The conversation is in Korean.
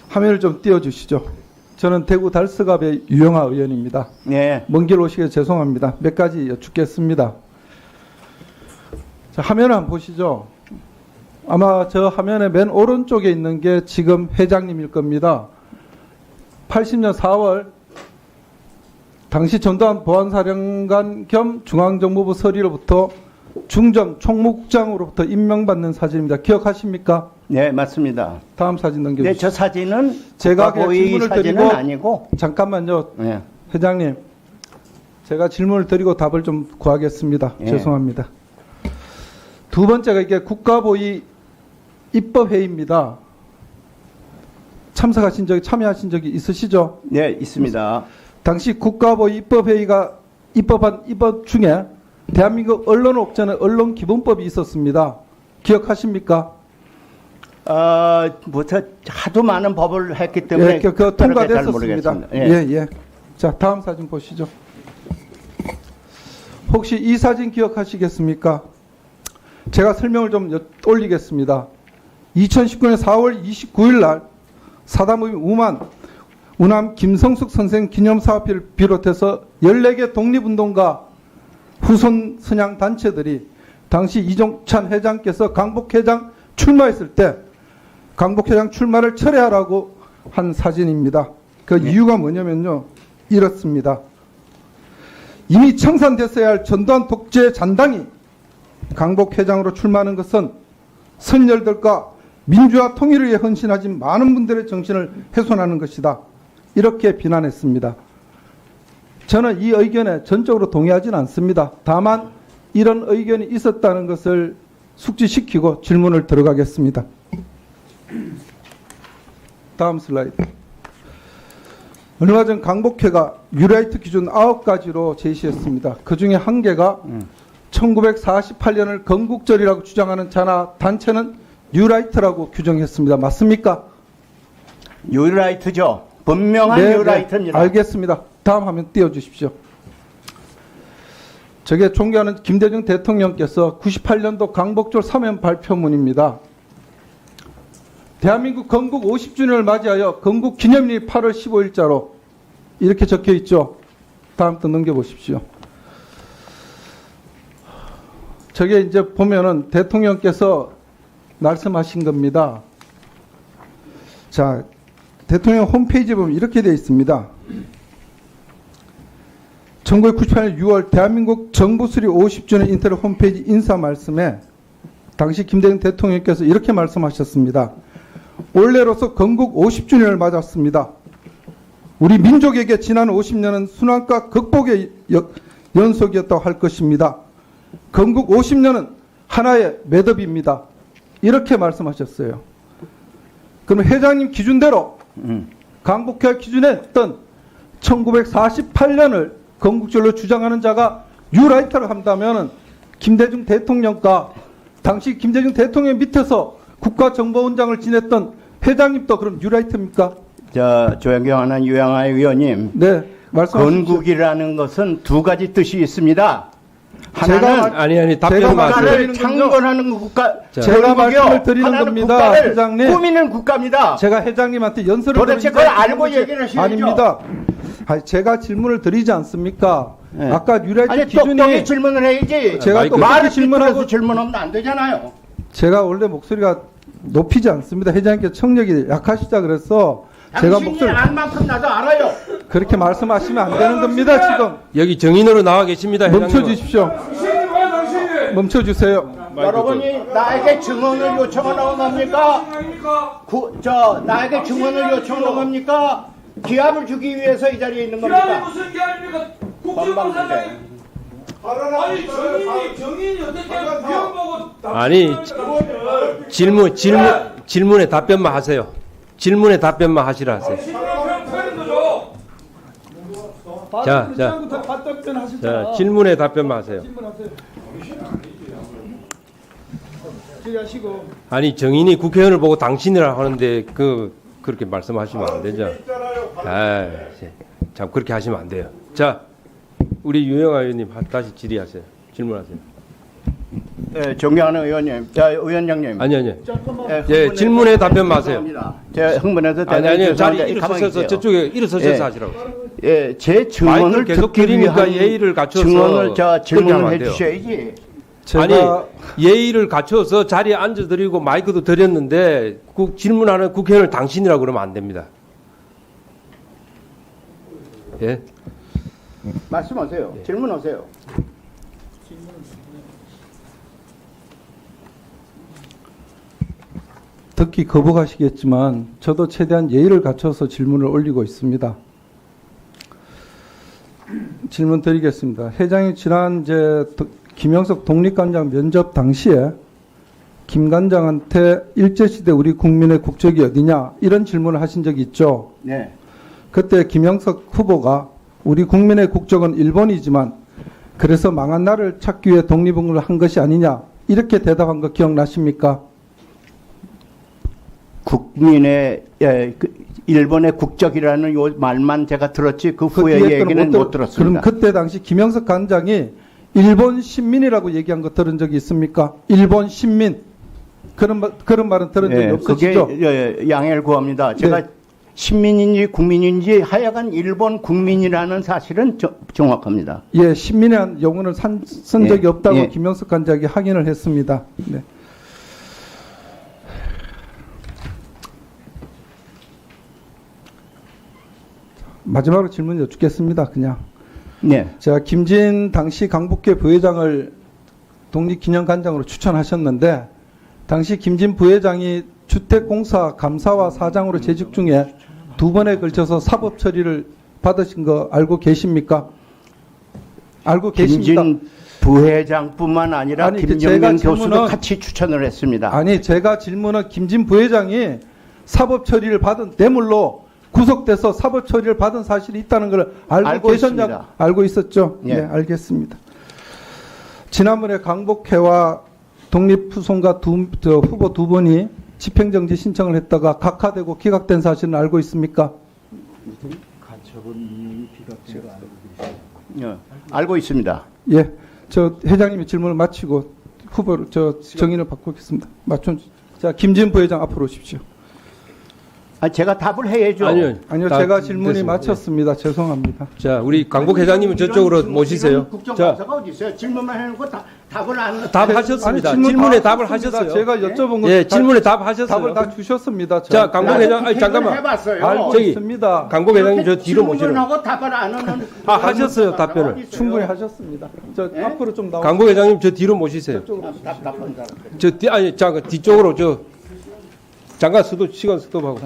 화면을 좀 띄워주시죠. 저는 대구 달서갑의 유영하 의원입니다. 예. 먼 길 오시게 죄송합니다. 몇 가지 여쭙겠습니다. 자, 화면 한번 보시죠. 아마 저 화면의 맨 오른쪽에 있는 게 지금 회장님일 겁니다. 80년 4월 당시 전두환 보안사령관 겸 중앙정보부 서리로부터 중정 총무국장으로부터 임명받는 사진입니다. 기억하십니까? 네, 맞습니다. 다음 사진 네, 넘겨주시죠. 저 사진은 제가 국가보위 질문을 사진은 드리고 아니고. 잠깐만요. 예. 회장님, 제가 질문을 드리고 답을 좀 구하겠습니다. 예. 죄송합니다. 두 번째가 이게 국가보위 입법회의입니다. 참여하신 적이 있으시죠? 네, 있습니다. 당시 국가보위 입법회의가 입법한 입법 중에 대한민국 언론업체는 언론기본법이 있었습니다. 기억하십니까? 하도 많은 법을 했기 때문에 예, 그 통과됐었습니다. 예. 자, 다음 사진 보시죠. 혹시 이 사진 기억하시겠습니까? 제가 설명을 좀 올리겠습니다. 2019년 4월 29일 날 사단법인 우남 김성숙 선생 기념사업회를 비롯해서 14개 독립운동가 후손 선양 단체들이 당시 이종찬 회장께서 강북회장 출마했을 때 강북회장 출마를 철회하라고 한 사진입니다. 그 이유가 뭐냐면요. 이렇습니다. 이미 청산됐어야 할 전두환 독재 잔당이 강북회장으로 출마하는 것은 선열들과 민주화 통일을 위해 헌신하신 많은 분들의 정신을 훼손하는 것이다. 이렇게 비난했습니다. 저는 이 의견에 전적으로 동의하지는 않습니다. 다만 이런 의견이 있었다는 것을 숙지시키고 질문을 들어가겠습니다. 다음 슬라이드. 얼마 전 강복회가 뉴라이트 기준 9가지로 제시했습니다. 그 중에 한 개가 1948년을 건국절이라고 주장하는 자나 단체는 뉴라이트라고 규정했습니다. 맞습니까? 뉴라이트죠. 분명한 네, 뉴라이트입니다. 네, 알겠습니다. 다음 화면 띄워주십시오. 저게 존경하는 김대중 대통령께서 98년도 강복절 사면 발표문입니다. 대한민국 건국 50주년을 맞이하여 건국 기념일 8월 15일자로 이렇게 적혀 있죠. 다음 또 넘겨보십시오. 저게 이제 보면은 대통령께서 말씀하신 겁니다. 자, 대통령 홈페이지에 보면 이렇게 되어 있습니다. 1998년 6월 대한민국 정부 수립 50주년 인터넷 홈페이지 인사 말씀에 당시 김대중 대통령께서 이렇게 말씀하셨습니다. 올해로서 건국 50주년을 맞았습니다. 우리 민족에게 지난 50년은 순환과 극복의 연속이었다고 할 것입니다. 건국 50년은 하나의 매듭입니다. 이렇게 말씀하셨어요. 그럼 회장님 기준대로 강복회 기준에 했던 1948년을 건국절로 주장하는 자가 뉴라이트를 한다면 김대중 대통령과 당시 김대중 대통령 밑에서 국가정보원장을 지냈던 회장님도 그럼 뉴라이트입니까? 존경하는 유영하 의원님. 네, 말씀하십시오. 건국이라는 것은 두 가지 뜻이 있습니다. 제가 하나는 답변 국가를 창건하는 국가, 제가 말씀을 드리는 겁니다, 회장님. 꾸미는 국가입니다. 제가 회장님한테 연설을 도대체 그걸 알고 얘기를 하셔야죠. 아닙니다. 아니, 제가 질문을 드리지 않습니까? 네. 아까 뉴라이트 아니, 기준이 똑똑히 질문을 해야지. 제가 또 말을 질문하고 질문하면 안 되잖아요. 제가 원래 목소리가 높이지 않습니다. 회장님께 청력이 약하시다 그래서 제가 당신이 목소리 안 만큼 나도 알아요. 그렇게 말씀하시면 안 되는 겁니다. 지금 여기 정인으로 나와 계십니다. 멈춰 주십시오. 멈춰 주세요. 여러분이 나에게 증언을 요청하는 겁니까? 나에게 증언을 요청하는 겁니까? 기합을 주기 위해서 이 자리에 있는 겁니까? 기합이 무슨 기합입니까? 국정감사장이 아니 정인이 어떻게 기합 보고 아니 질문에 답변만 하세요. 질문에 답변만 하시라 하세요. 자, 질문에 답변만 하세요. 아니 정인이 국회의원을 보고 당신이라 하는데 그렇게 말씀하시면 안 되죠. 참 그렇게 하시면 안 돼요. 자, 우리 유영하 의원님 다시 질의하세요. 질문하세요. 존경하는 의원님, 위원장님. 아니. 예, 예, 질문에 답변 마세요. 제가 흥분해서 아니, 자리 가만히 일어서셔서 있어요. 저쪽에 일어서셔서 예. 하시라고. 예, 제 증언을 마이크를 계속 듣기 드리니까 위한 예의를 갖춰서 증언을 그렇게 하면 질문을 안 돼요. 해주셔야지. 제가 아니 예의를 갖춰서 자리에 앉아드리고 마이크도 드렸는데 질문하는 국회의원을 당신이라고 그러면 안 됩니다. 예? 말씀하세요. 질문하세요. 듣기 거부하시겠지만 저도 최대한 예의를 갖춰서 질문을 올리고 있습니다. 질문 드리겠습니다. 회장이 지난 김영석 독립관장 면접 당시에 김 관장한테 일제시대 우리 국민의 국적이 어디냐 이런 질문을 하신 적이 있죠. 네. 그때 김영석 후보가 우리 국민의 국적은 일본이지만 그래서 망한 나를 찾기 위해 독립운동을 한 것이 아니냐 이렇게 대답한 거 기억나십니까? 국민의 일본의 국적이라는 요 말만 제가 들었지 그 후에 뒤에 거는 얘기는 못 들었습니다. 그럼 그때 당시 김영석 관장이 일본 신민이라고 얘기한 거 들은 적이 있습니까? 일본 신민 그런 말은 들은 적이 없으시죠? 그게 양해를 구합니다. 제가 네. 신민인지 국민인지 하여간 일본 국민이라는 사실은 정확합니다. 예, 신민이라는 용어는 쓴 적이 예, 없다고 예. 김영석 관장이 확인을 했습니다. 네. 마지막으로 질문 여쭙겠습니다. 그냥. 네. 제가 김진 당시 강북계 부회장을 독립기념관장으로 추천하셨는데 당시 김진 부회장이 주택공사 감사와 사장으로 재직 중에 2번에 걸쳐서 사법 처리를 받으신 거 알고 계십니까? 알고 계십니까? 김진 부회장뿐만 아니라 아니, 김정면 제가 교수도 질문은- 같이 추천을 했습니다. 아니 제가 질문은 김진 부회장이 사법 처리를 받은 뇌물로 구속돼서 사법 처리를 받은 사실이 있다는 걸 알고 계셨냐고 있습니다. 알고 있었죠? 예. 네, 알겠습니다. 지난번에 강복회와 독립후손과 후보 2분이 집행정지 신청을 했다가 각하되고 기각된 사실은 알고 있습니까? 예, 알고 있습니다. 예, 저 회장님이 질문을 마치고 후보로 정인을 바꾸겠습니다. 자, 김진 부회장 앞으로 오십시오. 제가 답을 해야죠. 아니요, 다 제가 질문이 됐습니다. 마쳤습니다. 죄송합니다. 자, 우리 강복 회장님은 저쪽으로 모시세요. 자, 국정감사가 어디 있어요? 질문만 해놓고 답을 안. 답하셨습니다. 아니, 질문에 다 답을 하셨습니다. 하셨어요. 제가 여쭤본 거 예, 질문에 답하셨어요. 답을 다 주셨습니다. 자, 강복 회장, 아니 잠깐만. 해봤어요. 알고 저기, 있습니다. 강복 회장님 저 뒤로 모시라. 질문하고 답을 안 하는. 하셨어요, 답변을. 어디 있어요? 충분히 하셨습니다. 저 예? 앞으로 좀 나오. 강복 회장님 저 뒤로 모시세요. 답한 사람. 아니 잠깐 뒤쪽으로 잠깐 시간 스톱하고.